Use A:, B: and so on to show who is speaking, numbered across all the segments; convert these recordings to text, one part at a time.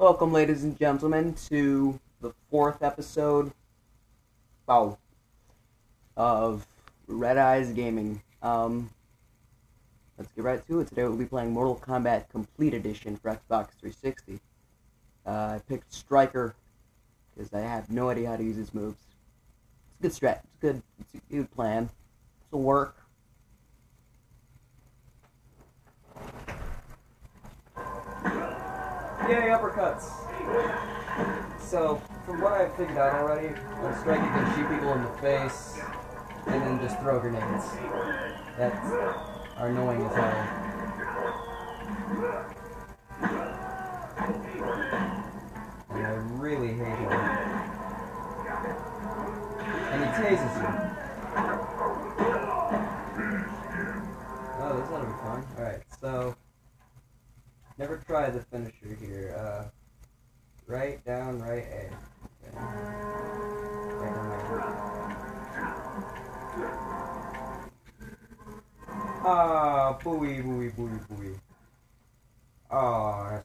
A: Welcome, ladies and gentlemen, to the fourth episode of Red Eyes Gaming. Let's get right to it. Today we'll be playing Mortal Kombat Complete Edition for Xbox 360. I picked Striker because I have no idea how to use his moves. It's a good strat. It's a good plan. This'll work. Yay, uppercuts! So, from what I've figured out already, on Strike you can shoot people in the face and then just throw grenades. That are annoying as hell. And I really hate him. And he tases you. Oh, this ought to be fun. Alright, so never tried the finisher here. Right down, right A. Okay. Right down, right A. Ah, booey, booey, booey, booey. Oh,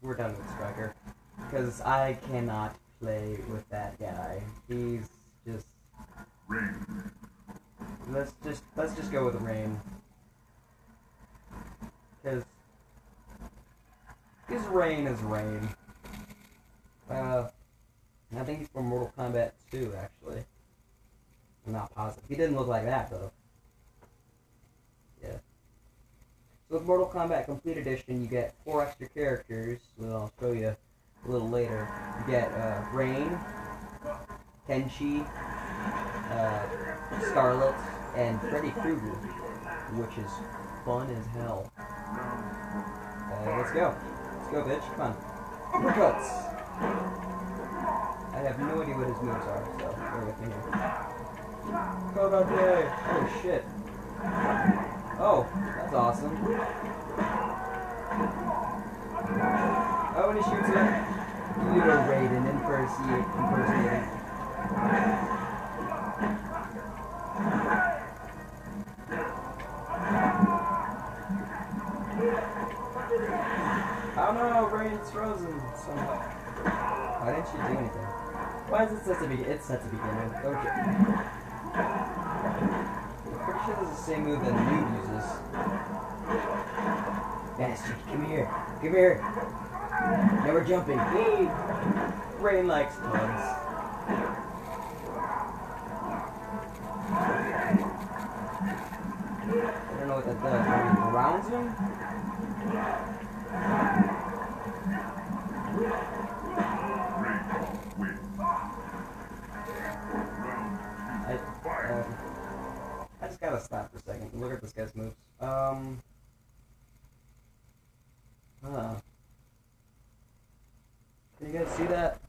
A: we're done with Striker. Because I cannot play with that guy. He's just... Let's just go with Rain. Because his Rain is Rain. I think he's from Mortal Kombat 2, actually. I'm not positive. He didn't look like that, though. Yeah. So with Mortal Kombat Complete Edition, you get 4 extra characters, that I'll show you a little later. You get Rain, Kenshi, Scarlet, and Freddy Krueger, which is fun as hell. Let's go. Let's go, bitch. Come on. Uppercuts. I have no idea what his moves are, so bear with me here. Kombat! Oh shit. Oh, that's awesome. Oh, and he shoots it. You go Raiden impersonating. Oh no, Raiden's frozen somehow. Why didn't she do anything? Why is it set to begin? It's set to begin. Okay. I'm pretty sure this is the same move that Noob uses. Bastard, come here. Come here. Now we're jumping. Hey! Rain likes bugs. I don't know what that does. Maybe it grounds him? I just gotta stop for a second and look at this guy's moves. Can you guys see that?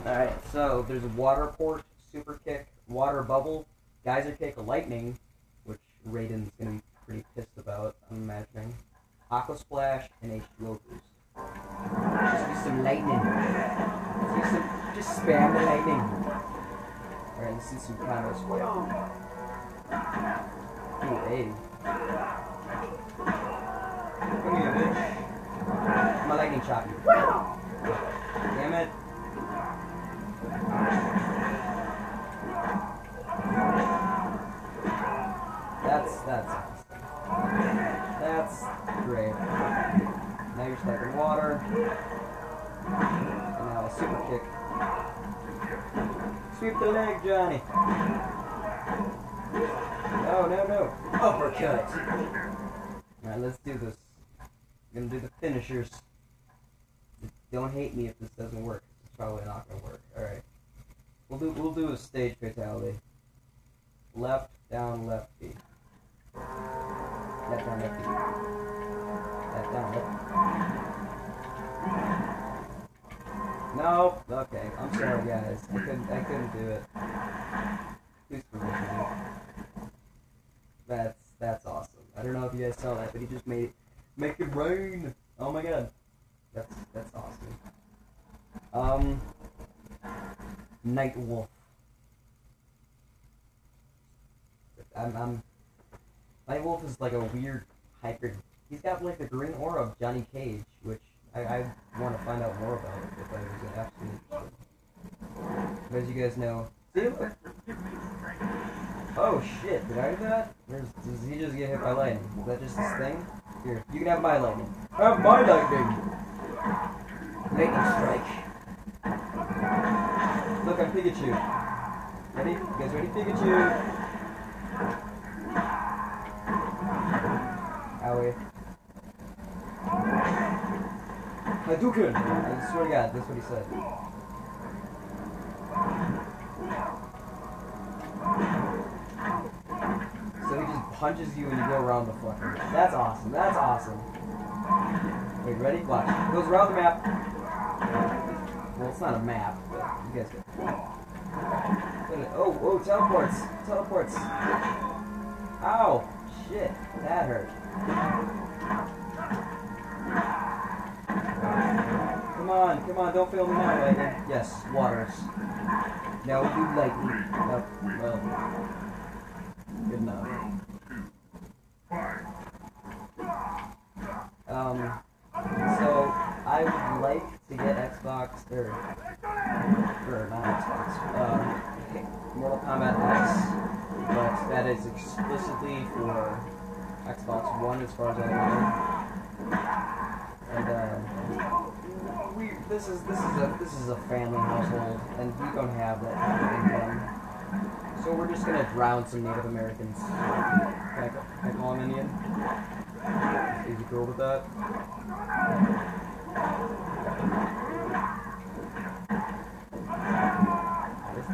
A: Alright, so there's a water port, super kick, water bubble, geyser kick, lightning, which Raiden's gonna be pretty pissed about, I'm imagining. Aqua splash, and H2O boost. Just do some lightning. Just spam the lightning. Alright, let's see some combos. Ooh, 80. Come here, bitch. My lightning chop you. Damn it. That's awesome. That's great. Now you're stuck in water. And now a super kick. Sweep the leg, Johnny. No, no, no. Uppercut. Alright, let's do this. I'm gonna do the finishers. Don't hate me if this doesn't work. It's probably not gonna work. Alright. We'll do a stage fatality. Left, down, left B. Left, down, left B. Left, down, left. Nope. Okay. I'm sorry, guys. I couldn't do it. Please forgive me. That's awesome. I don't know if you guys saw that, but he just make it rain. Oh my god. That's awesome. Night Wolf. Night Wolf is like a weird hybrid. He's got like the green aura of Johnny Cage, which I want to fight find out more about it if I was absolutely interested. As you guys know, see, look. Oh shit! Did I do that? Does he just get hit by lightning? Is that just his thing? Here, you can have my lightning. Have my lightning. Lightning strike. Look, I'm Pikachu. Ready? You guys ready, Pikachu? Owie. Hadouken! I swear to God, that's what he said. So he just punches you and you go around the fucker. That's awesome, that's awesome. Wait, ready? Watch. It goes around the map. Well, it's not a map, but you guys get it. Oh, teleports! Teleports! Ow! Shit, that hurt. Come on, don't fail me now, lightning. Yes, waters. Now do lightning. Oh, well. Good enough. So, I would like to get Xbox, or not Xbox, Mortal Kombat X, but that is explicitly for Xbox One as far as I know. And, this is a family household, and we don't have that kind of income. So we're just gonna drown some Native Americans. Can I call him Indian? Is he cool with that?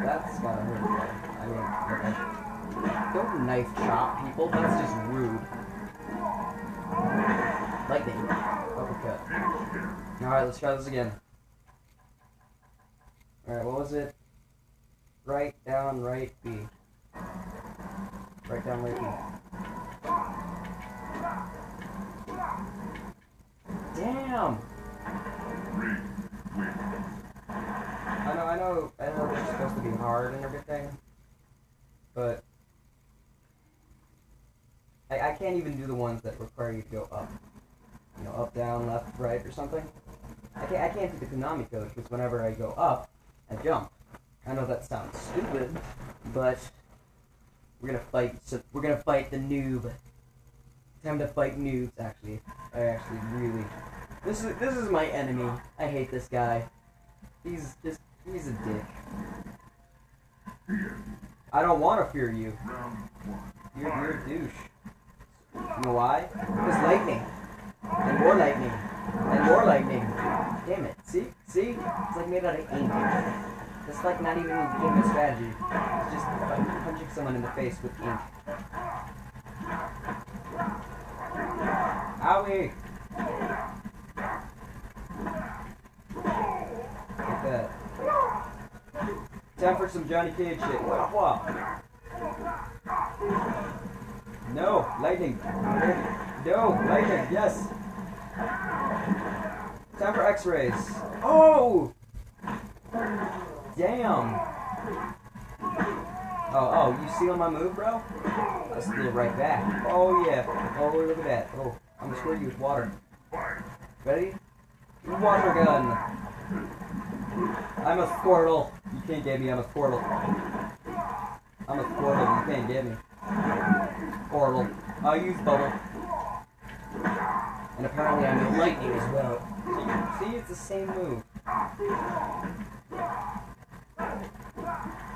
A: That's gotta hurt. I mean, don't knife chop people. That's just rude. Lightning. Uppercut. Alright, let's try this again. Alright, what was it? Right, down, right, B. Right, down, right, B. Damn! I know it's supposed to be hard and everything, but I can't even do the ones that require you to go up. You know, up, down, left, right, or something. I can't do the Konami code, because whenever I go up, I jump. I know that sounds stupid, but we're gonna fight the noob. Time to fight noobs, actually. I actually really... This is my enemy. I hate this guy. He's a dick. I don't want to fear you. You're a douche. You know why? Because lightning. And more lightning. And more lightning. Damn it. See? It's like made out of ink. It's like not even a game of strategy. It's just like punching someone in the face with ink. Owie! Like that. Time for some Johnny Cage shit. Wah, wah. No, lightning. No, lightning, yes. Time for X-rays. Oh! Damn. Oh, you sealing my move, bro? I'll steal it right back. Oh, yeah. Oh, look at that. Oh, I'm gonna squirt you with water. Ready? Water gun. I'm a Squirtle. You can't get me, I'm a Squirtle. I'm a Squirtle, you can't get me. Squirtle. I'll use bubble. And apparently I'm a lightning as well. See, it's the same move.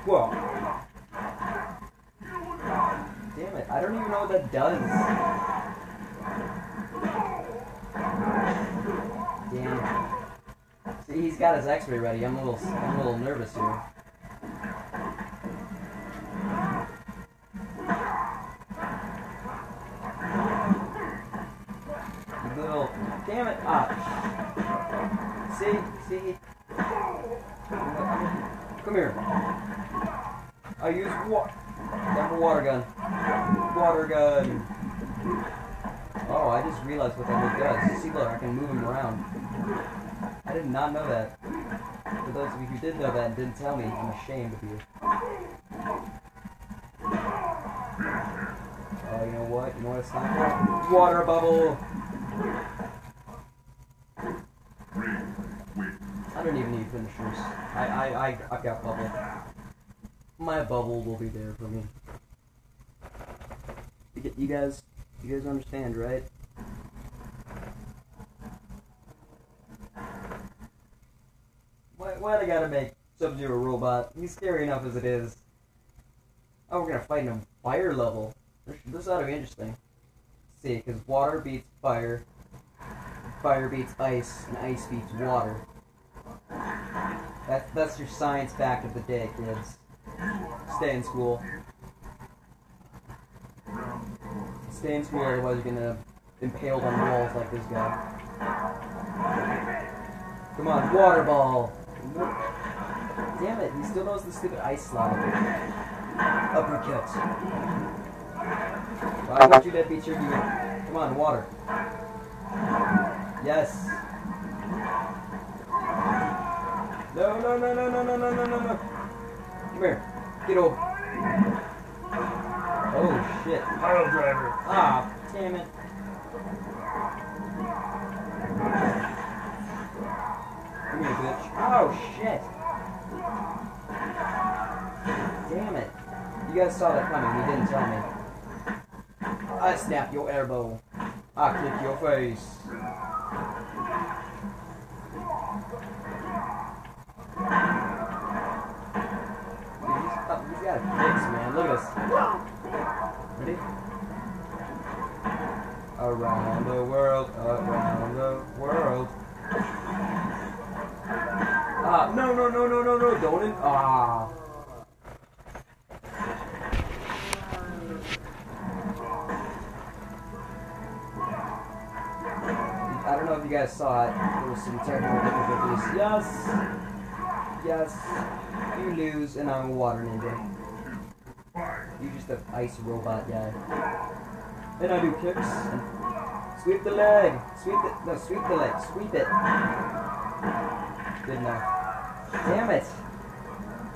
A: Whoa. Damn it, I don't even know what that does. Damn. See, he's got his X-ray ready. I'm a little nervous here. Damn it! Ah. See? Come here. I use time for water gun. Water gun. Oh, I just realized what that move does. See, look, I can move him around. I did not know that. For those of you who did know that and didn't tell me, I'm ashamed of you. Oh, you know what? You know what it's time for? Water bubble! I don't even need finishers. I've got bubble. My bubble will be there for me. You guys understand, right? Why I gotta make Sub-Zero a robot? He's scary enough as it is. Oh, we're gonna fight in a fire level. This ought to be interesting. Let's see, because water beats fire, fire beats ice, and ice beats water. That's your science fact of the day, kids. Stay in school. Stay in school, otherwise you're gonna impaled on walls like this guy. Come on, water ball! Damn it, he still knows the stupid ice slide. Uppercut. Why don't you that beat your demon? Come on, water. Yes. No. Come here. Get over. Oh shit.
B: Pile driver.
A: Ah, damn it. Come here, bitch. Oh shit. Damn it. You guys saw that coming, you didn't tell me. I snap your elbow. I kick your face. He's got a fix, man. Look at this. Ready? Around the world, around the world. No, don't I don't know if you guys saw it. There was some technical difficulties. Yes. You lose, and I'm a water ninja. You just an ice robot guy. Then I do kicks. And sweep the leg. Sweep the leg. Sweep it. Good enough. Damn it!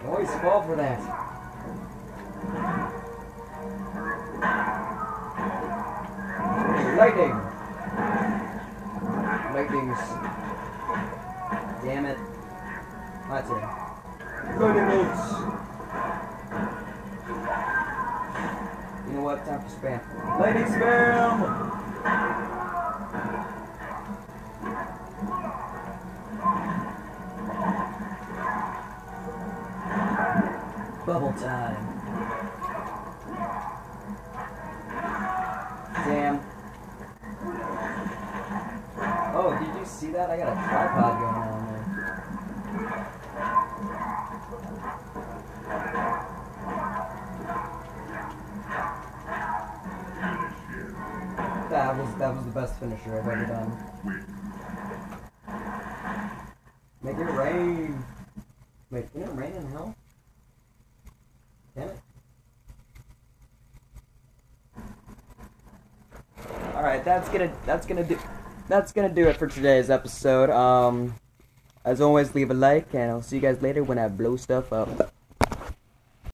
A: I always fall for that. Lightning! Lightnings. Damn it. That's it. Lightning bolts! You know what? Time for spam. Lightning spam! Bubble time. Damn. Oh, did you see that? I got a tripod going on there. That was the best finisher I've ever done. Make it rain. Wait, can it rain in hell? Damn it. Alright, that's gonna do it for today's episode. As always, leave a like, and I'll see you guys later when I blow stuff up.